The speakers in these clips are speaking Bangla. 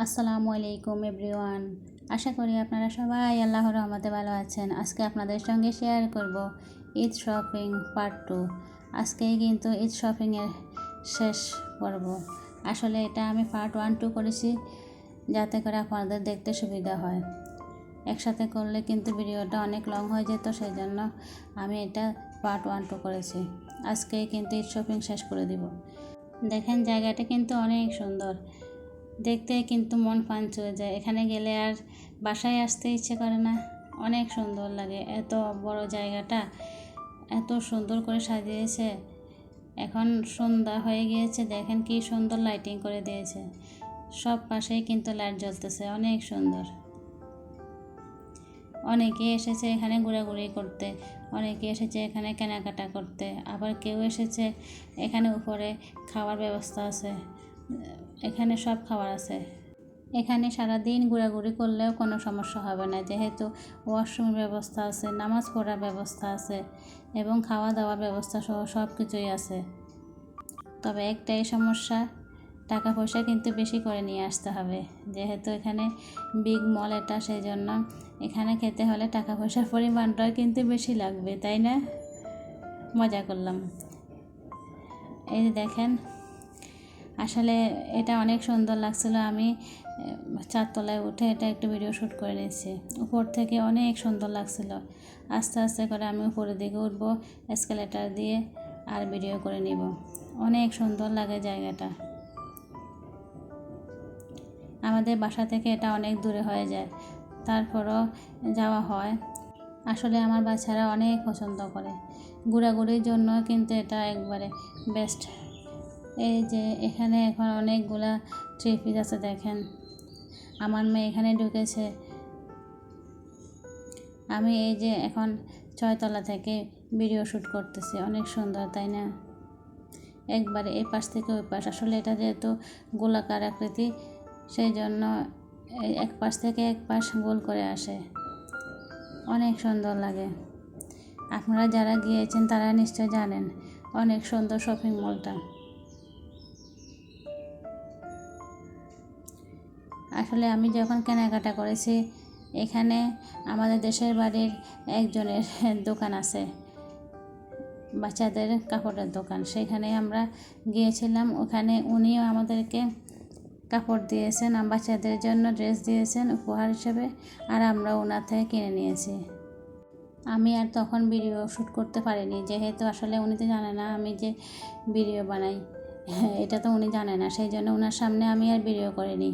আসসালামু আলাইকুম এভরিওয়ান। আশা করি আপনারা সবাই আল্লাহর রহমতে ভালো আছেন। আজকে আপনাদের সঙ্গে শেয়ার করব ঈদ শপিং পার্ট 2। আজকেই কিন্তু ঈদ শপিংয়ের শেষ পর্ব। আসলে এটা আমি পার্ট 1-2 করেছি যাতে করে আপনাদের দেখতে সুবিধা হয়। একসাথে করলে কিন্তু ভিডিওটা অনেক লং হয়ে যেত, সেই জন্য আমি এটা পার্ট 1-2 করেছি। আজকেই কিন্তু ঈদ শপিং শেষ করে দিব। দেখেন জায়গাটা কিন্তু অনেক সুন্দর, দেখতে কিন্তু মন প্রাণ চলে যায়। এখানে গেলে আর বাসায় আসতে ইচ্ছে করে না, অনেক সুন্দর লাগে। এত বড় জায়গাটা এত সুন্দর করে সাজিয়েছে। এখন সন্ধ্যা হয়ে গিয়েছে, দেখেন কি সুন্দর লাইটিং করে দিয়েছে। সব পাশেই কিন্তু লাইট জ্বলতেছে, অনেক সুন্দর। অনেকে এসেছে এখানে ঘোরাঘুরি করতে, অনেকে এসেছে এখানে কেনাকাটা করতে, আবার কেউ এসেছে এখানে উপরে খাওয়ার ব্যবস্থা আছে, এখানে সব খাবার আছে। এখানে সারাদিন ঘোরাঘুরি করলেও কোনো সমস্যা হবে না, যেহেতু ওয়াশরুমের ব্যবস্থা আছে, নামাজ পড়ার ব্যবস্থা আছে এবং খাওয়া দাওয়ার ব্যবস্থা সহ সব কিছুই আছে। তবে একটাই সমস্যা, টাকা পয়সা কিন্তু বেশি করে নিয়ে আসতে হবে, যেহেতু এখানে বিগ মল এটা, সেই জন্য এখানে খেতে হলে টাকা পয়সার পরিমাণটাও কিন্তু বেশি লাগবে, তাই না? মজা করলাম। এই যে দেখেন, আসলে এটা অনেক সুন্দর লাগছিল। আমি চারতলায় উঠে এটা একটু ভিডিও শ্যুট করে নিয়েছি। উপর থেকে অনেক সুন্দর লাগছিল। আস্তে আস্তে করে আমি উপরের দিকে উঠবো এসকেলেটার দিয়ে আর ভিডিও করে নিব। অনেক সুন্দর লাগে জায়গাটা। আমাদের বাসা থেকে এটা অনেক দূরে হয়ে যায়, তারপরও যাওয়া হয়। আসলে আমার বাচ্চারা অনেক পছন্দ করে, ঘোরাঘুরির জন্য কিন্তু এটা একবারে বেস্ট। এই যে এখানে এখন অনেকগুলা থ্রি পিস আছে, দেখেন আমার মেয়ে এখানে ঢুকেছে। আমি এই যে এখন 6তলা থেকে ভিডিও শ্যুট করতেছি, অনেক সুন্দর তাই না? একবারে এই পাশ থেকে ওই পাশ, আসলে এটা যেহেতু গোলাকার আকৃতি, সেই জন্য এক পাশ থেকে এক পাশ গোল করে আসে, অনেক সুন্দর লাগে। আপনারা যারা গিয়েছেন তারা নিশ্চয় জানেন অনেক সুন্দর শপিং মলটা। আসলে আমি যখন কেনাকাটা করেছি, এখানে আমাদের দেশের বাড়ির একজনের দোকান আছে, বাচ্চাদের কাপড়ের দোকান, সেখানে আমরা গিয়েছিলাম। ওখানে উনিও আমাদেরকে কাপড় দিয়েছেন, বাচ্চাদের জন্য ড্রেস দিয়েছেন উপহার হিসেবে, আর আমরা ওনার থেকে কিনে নিয়েছি। আমি আর তখন ভিডিও শ্যুট করতে পারিনি, যেহেতু আসলে উনি তো জানে না আমি যে ভিডিও বানাই, এটা তো উনি জানে না, সেই জন্য ওনার সামনে আমি আর ভিডিও করিনি।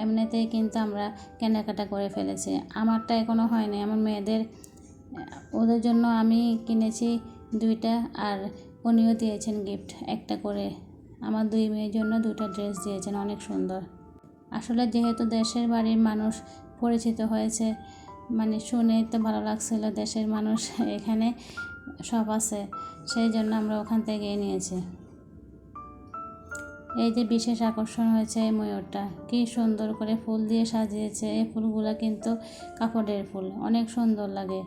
এমনিতেই কিন্তু আমরা কেনাকাটা করে ফেলেছি। আমারটা এখনও হয়নি, আমার মেয়েদের, ওদের জন্য আমি কিনেছি 2টা, আর উনিও দিয়েছেন গিফট একটা করে। আমার 2 মেয়ের জন্য 2টা ড্রেস দিয়েছেন, অনেক সুন্দর। আসলে যেহেতু দেশের বাড়ির মানুষ পরিচিত হয়েছে, মানে শুনে তো ভালো লাগছিল, দেশের মানুষ এখানে সব আছে, সেই জন্য আমরা ওখান থেকে নিয়েছি। এই যে বিশেষ আকর্ষণ হয়েছে এই ময়ূরটা, কি সুন্দর করে ফুল দিয়ে সাজিয়েছে। এই ফুলগুলো কিন্তু কাপড়ের ফুল, অনেক সুন্দর লাগে।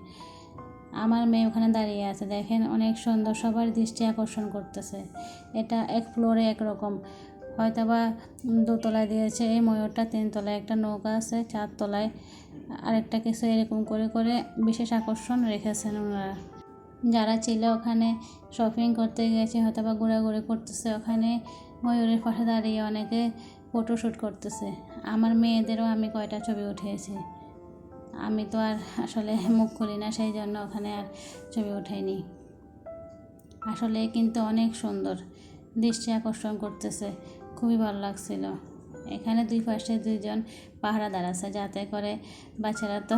আমার মেয়ে ওখানে দাঁড়িয়ে আছে, দেখেন অনেক সুন্দর, সবার দৃষ্টি আকর্ষণ করতেছে। এটা এক ফ্লোরে একরকম, হয়তো বা 2তলায় দিয়েছে এই ময়ূরটা, 3তলায় একটা নৌকা আছে, 4তলায় আরেকটা কিছু, এরকম করে করে বিশেষ আকর্ষণ রেখেছেন ওনারা। যারা ছিল ওখানে শপিং করতে গেছে, হয়তো বা ঘোরাঘুরি করতেছে, ওখানে ময়ূরের পাশে দাঁড়িয়ে অনেকে ফটোশ্যুট করতেছে। আমার মেয়েদেরও আমি কয়টা ছবি উঠিয়েছি। আমি তো আর আসলে মুখ খুলি না, সেই জন্য ওখানে আর ছবি উঠাইনি। আসলে কিন্তু অনেক সুন্দর, দৃষ্টি আকর্ষণ করতেছে, খুবই ভালো লাগছিল। এখানে 2 পাশে 2জন পাহারাদার আছে, যাতে করে বাচ্চারা তো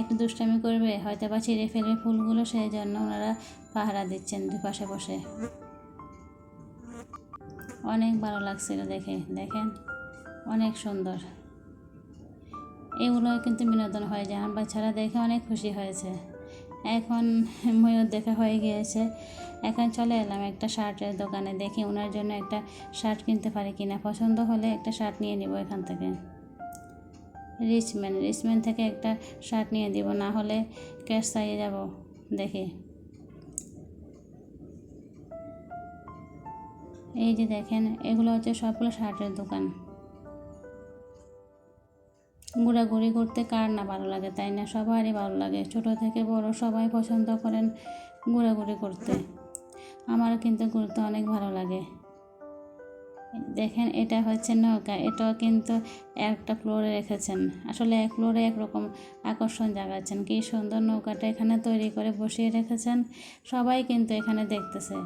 একটু দুষ্টামি করবে, হয়তো বা ছিঁড়ে ফেলবে ফুলগুলো, সেই জন্য ওনারা পাহারা দিচ্ছেন 2 পাশে বসে। অনেক ভালো লাগছিল দেখে, দেখেন অনেক সুন্দর। এগুলো কিন্তু বিনোদন হয়ে যায়, আমার বাচ্চারা দেখে অনেক খুশি হয়েছে। এখন ময়ূর দেখা হয়ে গিয়েছে, এখন চলে এলাম একটা শার্টের দোকানে, দেখি ওনার জন্য একটা শার্ট কিনতে পারি কিনা, পছন্দ হলে একটা শার্ট নিয়ে নিব এখান থেকে। রিচম্যান থেকে একটা শার্ট নিয়ে দিব, না হলে ক্যাশ চাইয়ে যাব। দেখি, এই যে দেখেন এগুলো হচ্ছে সবগুলো শার্টের দোকান। ঘোরাঘুরি করতে কার না ভালো লাগে, তাই না? সবারই ভালো লাগে, ছোট থেকে বড় সবাই পছন্দ করেন ঘোরাঘুরি করতে। আমারও কিন্তু ঘুরতে অনেক ভালো লাগে। দেখেন এটা হচ্ছে নৌকা, এটাও কিন্তু একটা ফ্লোরে রেখেছেন। আসলে এক ফ্লোরে একরকম আকর্ষণ জাগাচ্ছেন। কি সুন্দর নৌকাটা এখানে তৈরি করে বসিয়ে রেখেছেন, সবাই কিন্তু এখানে দেখতেছে।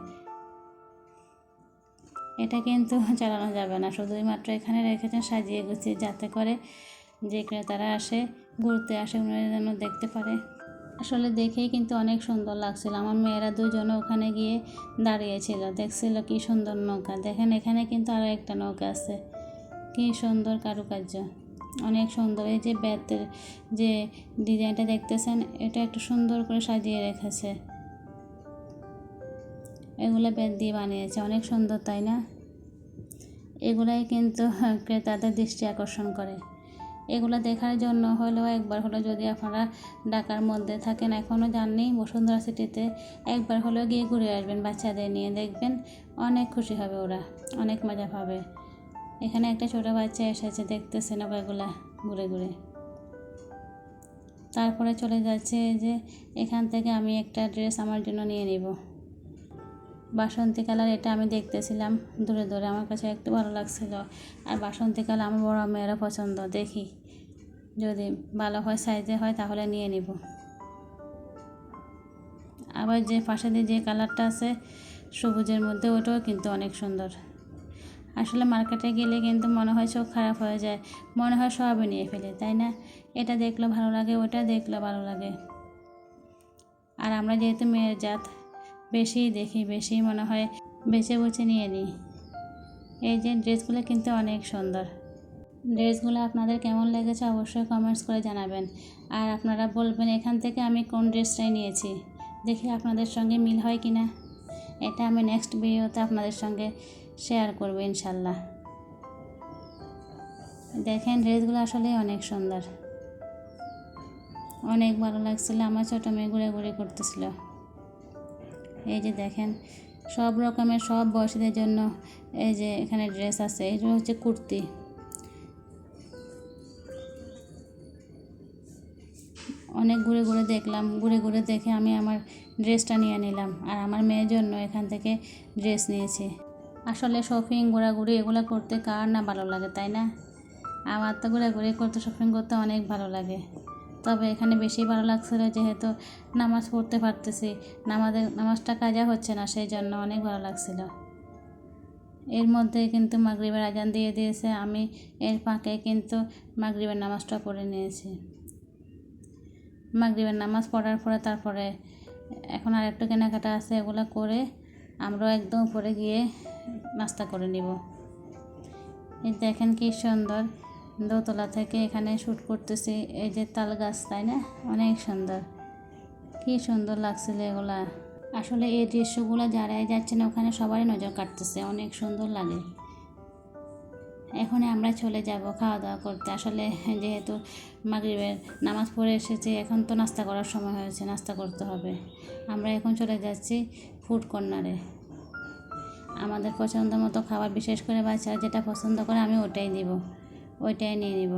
এটা কিন্তু চালানো যাবে না, শুধুই মাত্র এখানে রেখেছেন সাজিয়ে গুছিয়ে, যাতে করে যে ক্রেতারা আসে ঘুরতে আসে ওনারা যেন দেখতে পারে। আসলে দেখেই কিন্তু অনেক সুন্দর লাগছিল। আমার মেয়েরা দুজনে ওখানে গিয়ে দাঁড়িয়েছিল, দেখছিল কি সুন্দর নৌকা। দেখেন এখানে কিন্তু আরও একটা নৌকা আছে, কি সুন্দর কারুকার্য, অনেক সুন্দর। এই যে বেতের যে ডিজাইনটা দেখতেছেন, এটা একটু সুন্দর করে সাজিয়ে রেখেছে। এগুলো বেত দিয়ে বানিয়েছে, অনেক সুন্দর, তাই না? এগুলাই কিন্তু ক্রেতাদের দৃষ্টি আকর্ষণ করে। এগুলো দেখার জন্য হলেও একবার হলো, যদি আপনারা ঢাকার মধ্যে থাকেন এখনও যাননি বসুন্ধরা সিটিতে, একবার হলেও গিয়ে ঘুরে আসবেন বাচ্চাদের নিয়ে, দেখবেন অনেক খুশি হবে ওরা, অনেক মজা পাবে। এখানে একটা ছোটো বাচ্চা এসেছে, দেখতেছে নৌকাগুলা ঘুরে ঘুরে। তারপরে চলে যাচ্ছে যে এখান থেকে আমি একটা ড্রেস আমার জন্য নিয়ে নিব, বাসন্তী কালার। এটা আমি দেখতেছিলাম দূরে দূরে, আমার কাছে একটু ভালো লাগছিল। আর বাসন্তী কালার আমার বড় মেয়েরা পছন্দ, দেখি যদি ভালো হয় সাইজে হয় তাহলে নিয়ে নিব। আবার যে পাশে দিয়ে যে কালারটা আছে সবুজের মধ্যে, ওটাও কিন্তু অনেক সুন্দর। আসলে মার্কেটে গেলে কিন্তু মনে হয় চোখ খারাপ হয়ে যায়, মনে হয় সবই নিয়ে ফেলে, তাই না? এটা দেখলে ভালো লাগে, ওটা দেখলে ভালো লাগে। আর আমরা যেহেতু মেয়ের জাত, বেশি দেখি, বেশি মনে হয় বেছে বুছে নিয়ে নিই। এই যে ড্রেসগুলো কিন্তু অনেক সুন্দর। ড্রেসগুলো আপনাদের কেমন লেগেছে অবশ্যই কমেন্টস করে জানাবেন। আর আপনারা বলবেন এখান থেকে আমি কোন ড্রেসটাই নিয়েছি, দেখি আপনাদের সঙ্গে মিল হয় কি না। এটা আমি নেক্সট ভিডিওতে আপনাদের সঙ্গে শেয়ার করব ইনশাল্লাহ। দেখেন ড্রেসগুলো আসলে অনেক সুন্দর, অনেক ভালো লাগছিল। আমার ছোটো মেয়ে ঘুরে করতেছিল। এই যে দেখেন সব রকমের, সব বয়সীদের জন্য এই যে এখানে ড্রেস আছে। এগুলো হচ্ছে কুর্তি। অনেক ঘুরে দেখলাম, ঘুরে দেখে আমি আমার ড্রেসটা নিয়ে নিলাম। আর আমার মেয়ের জন্য এখান থেকে ড্রেস নিয়েছি। আসলে শপিং ঘোরাঘুরি এগুলো করতে কার না ভালো লাগে, তাই না? আমার তো ঘোরাঘুরি করতে, শপিং করতে অনেক ভালো লাগে। তবে এখানে বেশি ভালো লাগছিল যেহেতু নামাজ পড়তে পারতেছি, নামাজটা কাজা হচ্ছে না, সেই জন্য অনেক ভালো লাগছিল। এর মধ্যে কিন্তু মাগরিবের আজান দিয়ে দিয়েছে, আমি এর ফাঁকে কিন্তু মাগরিবের নামাজটা পড়ে নিয়েছি। মাগরিবের নামাজ পড়ার পরে তারপরে এখন আর একটু কেনাকাটা আছে, এগুলো করে আমরাও একদম উপরে গিয়ে নাস্তা করে নিব। এই দেখেন কি সুন্দর, দোতলা থেকে এখানে শ্যুট করতেছি। এই যে তাল গাছ, তাই না? অনেক সুন্দর, কি সুন্দর লাগছিল এগুলা। আসলে এই দৃশ্যগুলো যারাই যাচ্ছেন ওখানে সবারই নজর কাটতেছে, অনেক সুন্দর লাগে। এখন আমরা চলে যাব খাওয়া দাওয়া করতে। আসলে যেহেতু মাগরিবের নামাজ পড়ে এসেছি, এখন তো নাস্তা করার সময় হয়েছে, নাস্তা করতে হবে। আমরা এখন চলে যাচ্ছি ফুড কর্নারে। আমাদের পছন্দ মতো খাবার, বিশেষ করে বাচ্চারা যেটা পছন্দ করে আমি ওটাই দিব, ওইটাই নিয়ে নিব।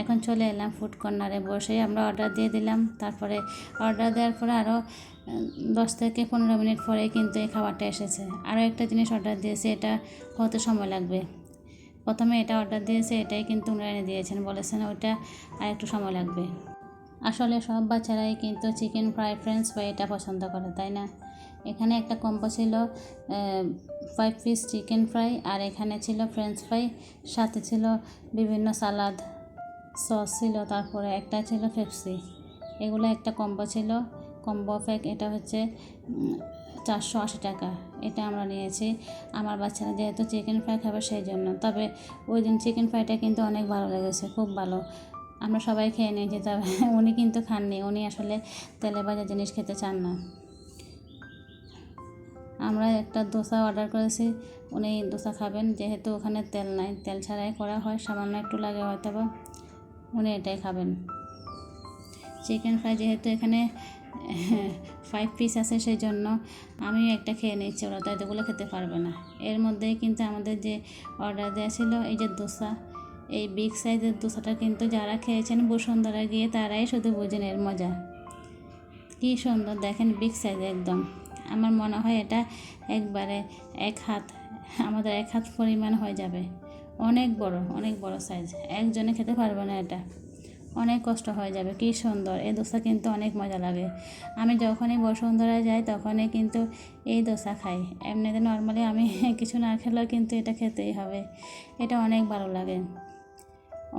এখন চলে এলাম ফুড কর্নারে, বসে আমরা অর্ডার দিয়ে দিলাম। তারপরে অর্ডার দেওয়ার পরে আরও 10 থেকে 15 মিনিট পরেই কিন্তু এই খাবারটা এসেছে। আরও একটা জিনিস অর্ডার দিয়েছি, এটা হতে সময় লাগবে। প্রথমে এটা অর্ডার দিয়েছে, এটাই কিন্তু উনি এনে দিয়েছেন, বলেছেন ওইটা আর একটু সময় লাগবে। আসলে সব বাচ্চারাই কিন্তু চিকেন ফ্রাই, ফ্রেঞ্চ ফ্রাই এটা পছন্দ করে, তাই না? এখানে একটা কম্বো ছিল 5 পিস চিকেন ফ্রাই, আর এখানে ছিল ফ্রেঞ্চ ফ্রাই, সাথে ছিল বিভিন্ন সালাদ, সস ছিল, তারপরে একটা ছিল পেপসি। এগুলো একটা কম্বো ছিল, কম্বো প্যাক। এটা হচ্ছে 480 টাকা। এটা আমরা নিয়েছি। আমার বাচ্চারা যেহেতু চিকেন ফ্রাই খাবে সেই জন্য। তবে ওই দিন চিকেন ফ্রাইটা কিন্তু অনেক ভালো লেগেছে, খুব ভালো। আমরা সবাই খেয়ে নিয়েছি, তবে উনি কিন্তু খাননি, উনি আসলে তেলে ভাজা জিনিস খেতে চান না। আমরা একটা দোসা অর্ডার করেছি, উনি দোসা খাবেন, যেহেতু ওখানে তেল নাই, তেল ছাড়াই করা হয়, সামান্য একটু লাগে হয়তো বা, উনি এটাই খাবেন। চিকেন ফ্রাই যেহেতু এখানে 5 পিস আছে, সেই জন্য আমিও একটা খেয়ে নিচ্ছি, ওরা তো এতগুলো খেতে পারবে না। এর মধ্যেই কিন্তু আমাদের যে অর্ডার দেওয়া ছিল, এই যে দোসা, এই বিগ সাইজের দোসাটা কিন্তু যারা খেয়েছেন বসুন্ধরা গিয়ে তারাই শুধু বোঝেন এর মজা। কী সুন্দর দেখেন, বিগ সাইজ একদম। আমার মনে হয় এটা একবারে আমাদের এক হাত পরিমাণ হয়ে যাবে। অনেক বড় সাইজ, একজনে খেতে পারবে না, এটা অনেক কষ্ট হয়ে যাবে। কী সুন্দর, এই দোসা কিন্তু অনেক মজা লাগে। আমি যখনই বসুন্ধরায় যাই তখনই কিন্তু এই দোসা খাই। এমনিতে নর্মালি আমি কিছু না খেলেও কিন্তু এটা খেতেই হবে। এটা অনেক ভালো লাগে,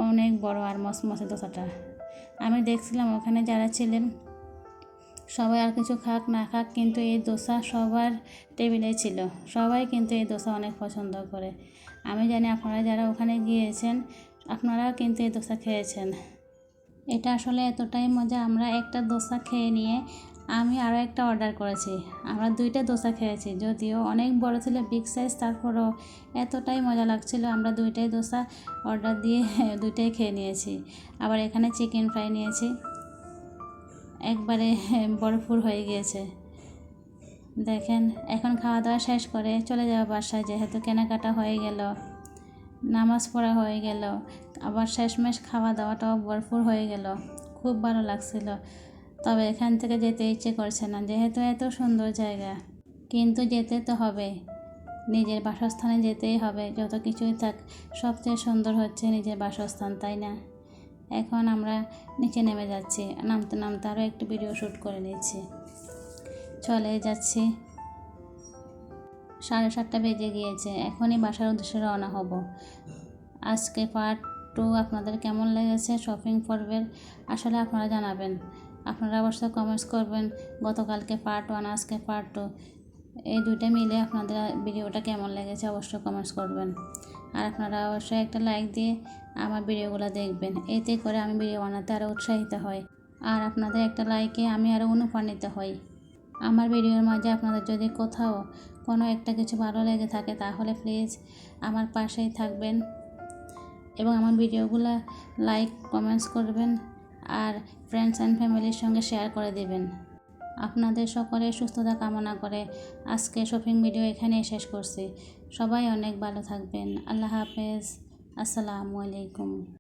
অনেক বড় আর মচমচে দোসাটা। আমি দেখছিলাম ওখানে যারা ছিলেন সবাই আর কিছু খাক না খাক, কিন্তু এই দোসা সবার টেবিলে ছিল। সবাই কিন্তু এই দোসা অনেক পছন্দ করে। আমি জানি আপনারা যারা ওখানে গিয়েছেন আপনারাও কিন্তু এই দোসা খেয়েছেন। এটা আসলে এতটাই মজা, আমরা একটা দোসা খেয়ে নিয়ে আমি আরও একটা অর্ডার করেছি। আমরা 2টা দোসা খেয়েছি, যদিও অনেক বড় ছিল, বিগ সাইজ, তারপরেও এতটাই মজা লাগছিল আমরা 2টাই দোসা অর্ডার দিয়ে 2টাই খেয়ে নিয়েছি। আবার এখানে চিকেন ফ্রাই নিয়েছি, একবারে ভরপুর হয়ে গিয়েছে। দেখেন, এখন খাওয়া দাওয়া শেষ করে চলে যাওয়া বাসায়, যেহেতু কেনাকাটা হয়ে গেল, নামাজ পড়া হয়ে গেল, আবার শেষমেশ খাওয়া দাওয়াটাও ভরপুর হয়ে গেল। খুব ভালো লাগছিল, তবে এখান থেকে যেতে ইচ্ছে করছে না, যেহেতু এত সুন্দর জায়গা। কিন্তু যেতে তো হবে, নিজের বাসস্থানে যেতেই হবে। যত কিছুই থাক, সবচেয়ে সুন্দর হচ্ছে নিজের বাসস্থান, তাই না? এখন আমরা নিচে নেমে যাচ্ছি, নামতে নামতে আরও একটু ভিডিও শ্যুট করে নিচ্ছি। চলে যাচ্ছি, 7:30 বেজে গিয়েছে, এখনই বাসার উদ্দেশ্যে রওনা হব। আজকে পার্ট 2 আপনাদের কেমন লেগেছে শপিং পর্বের আসলে আপনারা জানাবেন। আপনারা অবশ্যই কমেন্টস করবেন, গতকালকে পার্ট 1, আজকে পার্ট 2, এই 2টা মিলে আপনাদের ভিডিওটা কেমন লেগেছে অবশ্যই কমেন্টস করবেন। আর আপনারা অবশ্যই একটা লাইক দিয়ে আমার ভিডিওগুলো দেখবেন, এতে করে আমি ভিডিও বানাতে আরও উৎসাহিত হই। আর আপনাদের একটা লাইকে আমি আরও অনুপ্রাণিত হই। আমার ভিডিওর মাঝে আপনাদের যদি কোথাও কোনো একটা কিছু ভালো লেগে থাকে তাহলে প্লিজ আমার পাশেই থাকবেন এবং আমার ভিডিওগুলো লাইক কমেন্টস করবেন আর ফ্রেন্ডস অ্যান্ড ফ্যামিলির সঙ্গে শেয়ার করে দেবেন। আপনাদের সকলের সুস্থতা কামনা করে আজকে শপিং ভিডিও এখানে শেষ করছি। সবাই অনেক ভালো থাকবেন। আল্লাহ হাফেজ, আসসালামু আলাইকুম।